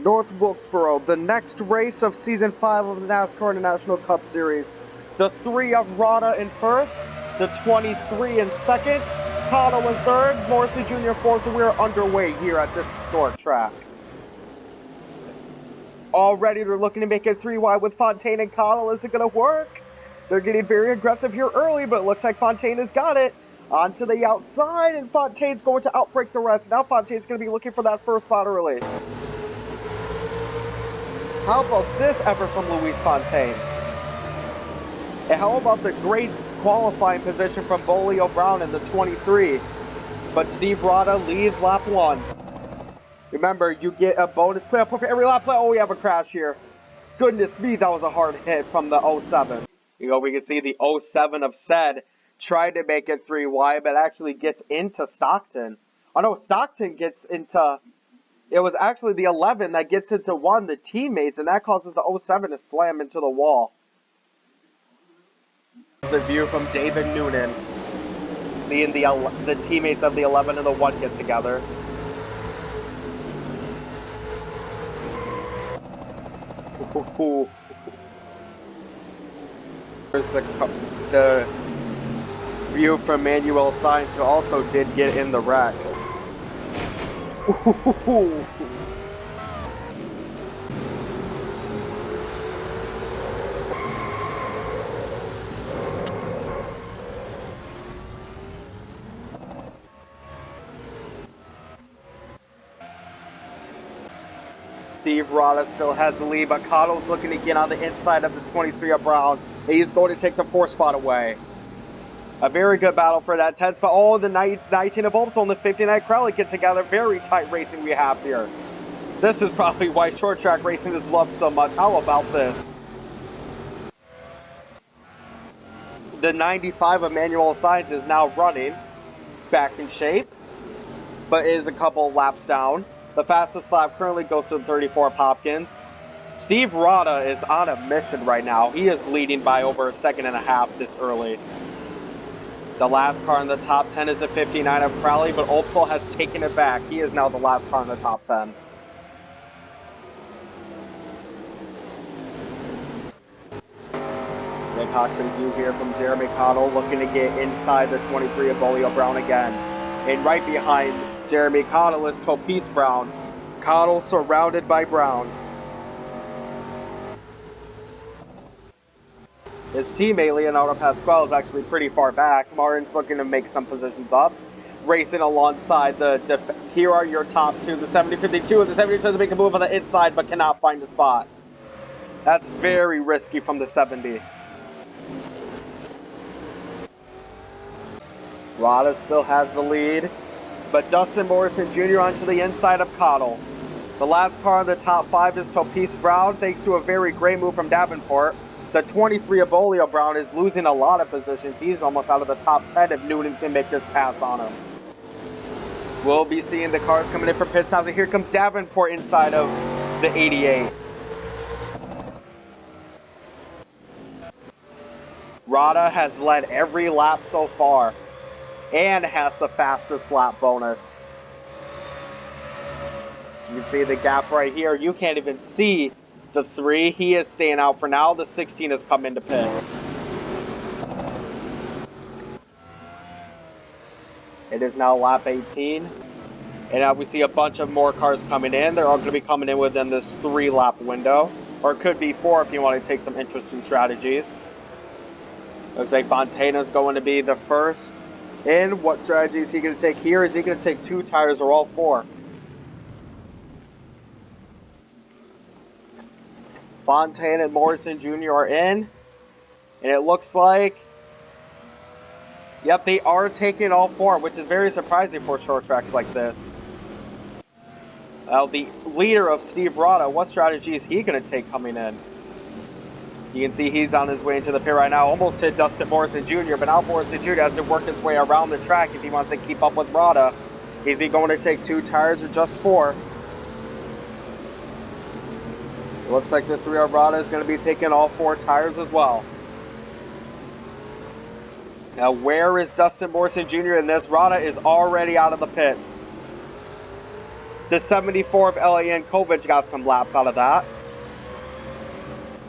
North Wilkesboro, the next race of Season 5 of the NASCAR International Cup Series. The 3 of Rada in first, the 23 in second, Cottle in third, Morrissey Jr. in fourth, and we are underway here at this historic track. Already they're looking to make it 3 wide with Fontaine and Cottle. Is it going to work? They're getting very aggressive here early, but it looks like Fontaine has got it. Onto the outside, and Fontaine's going to outbreak the rest. Now Fontaine's going to be looking for that first spot early. How about this effort from Luis Fontaine? And how about the great qualifying position from Bolio Brown in the 23? But Steve Rada leads lap 1. Remember, you get a bonus playoff for every lap play. Oh, we have a crash here. Goodness me, that was a hard hit from the 07. You know, we can see the 07 of Said tried to make it 3 wide, but actually gets into Stockton. Oh no, Stockton gets into... It was actually the 11 that gets into one, the teammates, and that causes the 07 to slam into the wall. The view from David Noonan, seeing the teammates of the 11 and the 1 get together. There's the view from Manuel Sainz, who also did get in the wreck. Steve Rada still has the lead, but Cottle's looking to get on the inside of the 23 of Brown. He's going to take the 4th spot away. A very good battle for that 10th spot. Oh, the 19 of Oldsville and the 59 Crowley get together. Very tight racing we have here. This is probably why short track racing is loved so much. How about this? The 95 of Manuel Sainz is now running, back in shape, but is a couple laps down. The fastest lap currently goes to 34 Hopkins. Steve Rada is on a mission right now. He is leading by over a second and a half this early. The last car in the top 10 is the 59 of Crowley, but Oldsville has taken it back. He is now the last car in the top 10. Big cockpit view here from Jeremy Cottle, looking to get inside the 23 of Bolio Brown again. And right behind Jeremy Cottle is Topise Brown. Cottle surrounded by Browns. His teammate Leonardo Pasquale is actually pretty far back. Martin's looking to make some positions up. Racing alongside the... Here are your top 2. The 70-52 and the 70 tries to make a move on the inside but cannot find a spot. That's very risky from the 70. Rada still has the lead, but Dustin Morrison Jr. onto the inside of Cottle. The last car in the top 5 is Topise Brown, thanks to a very great move from Davenport. The 23 of Bolio Brown is losing a lot of positions. He's almost out of the top 10 if Noonan can make this pass on him. We'll be seeing the cars coming in for pit stops, and here comes Davenport inside of the 88. Rada has led every lap so far and has the fastest lap bonus. You can see the gap right here. You can't even see the 3. He is staying out for now. The 16 has come into pit. It is now lap 18. And now we see a bunch of more cars coming in. They're all going to be coming in within this 3-lap window. Or it could be 4 if you want to take some interesting strategies. Looks like Fontana's going to be the first. And what strategy is he going to take here? Is he going to take 2 tires or all 4? Fontaine and Morrison Jr. are in. And it looks like... Yep, they are taking all 4, which is very surprising for short tracks like this. The leader of Steve Rada, what strategy is he going to take coming in? You can see he's on his way into the pit right now. Almost hit Dustin Morrison Jr., but now Morrison Jr. has to work his way around the track if he wants to keep up with Rada. Is he going to take 2 tires or just 4? It looks like the 3 of Rada is going to be taking all 4 tires as well. Now, where is Dustin Morrison Jr. in this? Rada is already out of the pits. The 74 of Elia Yankovic got some laps out of that.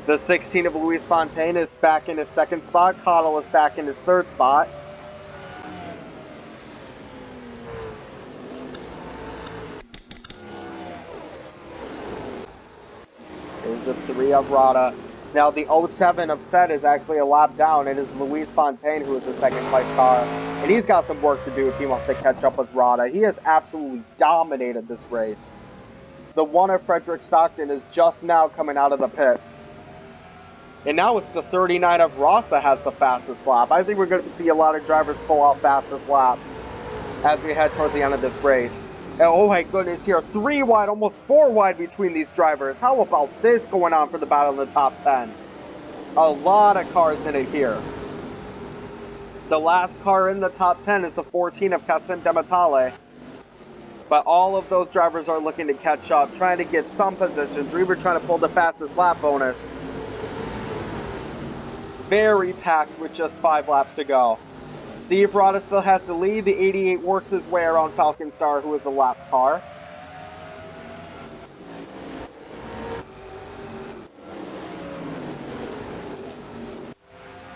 The 16 of Luis Fontaine is back in his second spot. Cottle is back in his third spot. There's the 3 of Rada. Now the 07 of Set is actually a lap down. It is Luis Fontaine who is the second place car. And he's got some work to do if he wants to catch up with Rada. He has absolutely dominated this race. The 1 of Frederick Stockton is just now coming out of the pits. And now it's the 39 of Ross that has the fastest lap. I think we're going to see a lot of drivers pull out fastest laps as we head towards the end of this race. And oh my goodness, here, 3 wide, almost 4 wide between these drivers. How about this going on for the battle in the top 10? A lot of cars in it here. The last car in the top 10 is the 14 of Kassim Dematale. But all of those drivers are looking to catch up, trying to get some positions, or even trying to pull the fastest lap bonus. Very packed with just 5 laps to go. Steve Rada still has the lead. The 88 works his way around Falcon Star, who is a lap car.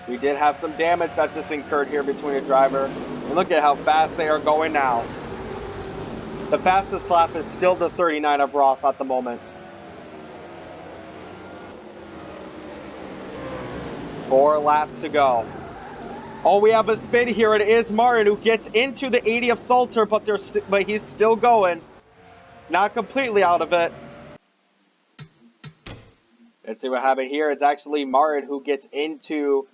We did have some damage that just incurred here between a driver. And look at how fast they are going now. The fastest lap is still the 39 of Ross at the moment. 4 laps to go. Oh, we have a spin here. It is Martin who gets into the 80 of Salter, but he's still going. Not completely out of it. Let's see what happened here. It's actually Martin who gets into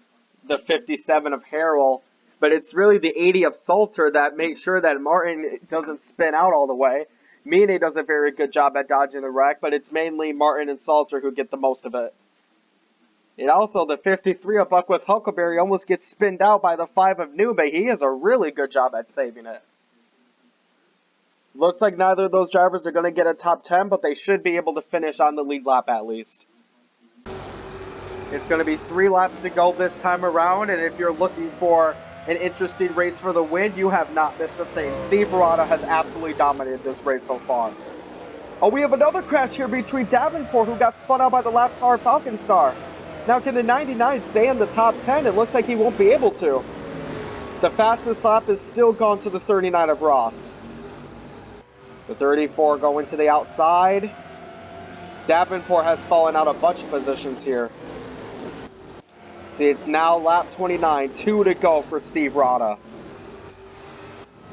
the 57 of Harrell, but it's really the 80 of Salter that makes sure that Martin doesn't spin out all the way. Mine does a very good job at dodging the wreck, but it's mainly Martin and Salter who get the most of it. And also the 53 of Buckworth Huckleberry almost gets spinned out by the 5 of Nube. He has a really good job at saving it. Looks like neither of those drivers are going to get a top 10, but they should be able to finish on the lead lap at least. It's going to be 3 laps to go this time around, and if you're looking for an interesting race for the win, you have not missed a thing. Steve Rada has absolutely dominated this race so far. Oh, we have another crash here between Davenport, who got spun out by the lap car Falcon Star. Now, can the 99 stay in the top 10? It looks like he won't be able to. The fastest lap is still gone to the 39 of Ross. The 34 going to the outside. Davenport has fallen out a bunch of positions here. See, it's now lap 29, 2 to go for Steve Rada.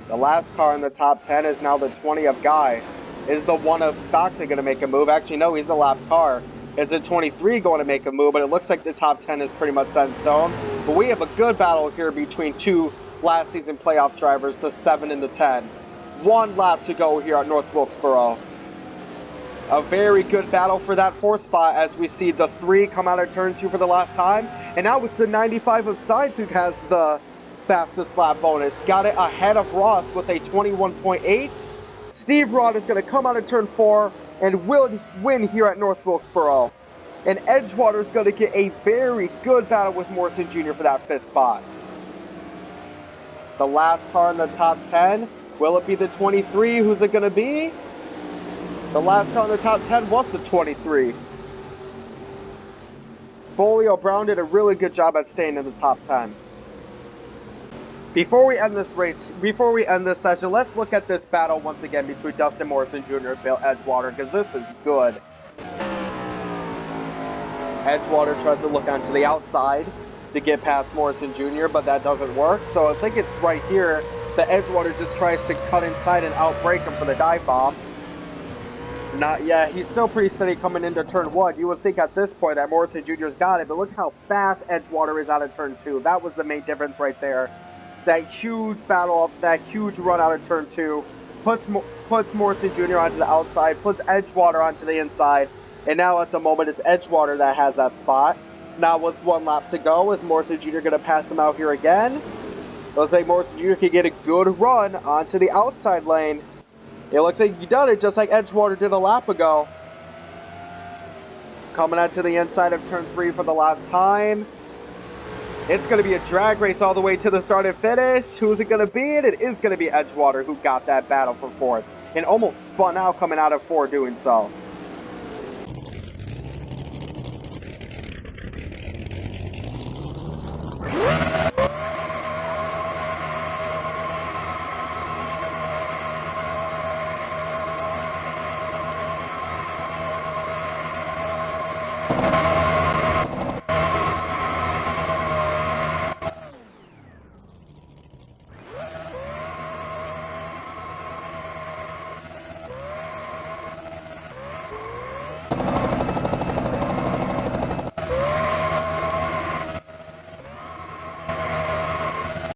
The last car in the top 10 is now the 20 of Guy. Is the 1 of Stockton going to make a move? Actually, no, he's a lap car. Is the 23 going to make a move? But it looks like the top 10 is pretty much set in stone. But we have a good battle here between 2 last season playoff drivers, the 7 and the 10. 1 lap to go here at North Wilkesboro. A very good battle for that 4th spot as we see the 3 come out of turn 2 for the last time. And now it's the 95 of Sides who has the fastest lap bonus. Got it ahead of Ross with a 21.8. Steve Rada is going to come out of turn 4 and will win here at North Wilkesboro. And Edgewater is going to get a very good battle with Morrison Jr. for that 5th spot. The last car in the top 10, will it be the 23? Who's it going to be? The last car in the top 10 was the 23. Bolio Brown did a really good job at staying in the top 10. Before we end this session, let's look at this battle once again between Dustin Morrison Jr. and Bill Edgewater, because this is good. Edgewater tries to look onto the outside to get past Morrison Jr., but that doesn't work. So I think it's right here that Edgewater just tries to cut inside and outbrake him for the dive bomb. Not yet. He's still pretty steady coming into turn 1. You would think at this point that Morrison Jr.'s got it, but look how fast Edgewater is out of turn 2. That was the main difference right there. That huge battle, that huge run out of turn 2, puts Morrison Jr. onto the outside, puts Edgewater onto the inside, and now at the moment it's Edgewater that has that spot. Now with 1 lap to go, is Morrison Jr. going to pass him out here again? Looks like Morrison Jr. can get a good run onto the outside lane. It looks like he done it just like Edgewater did a lap ago. Coming out to the inside of turn 3 for the last time. It's going to be a drag race all the way to the start and finish. Who's it going to be? It is going to be Edgewater who got that battle for 4th. and almost spun out coming out of 4 doing so.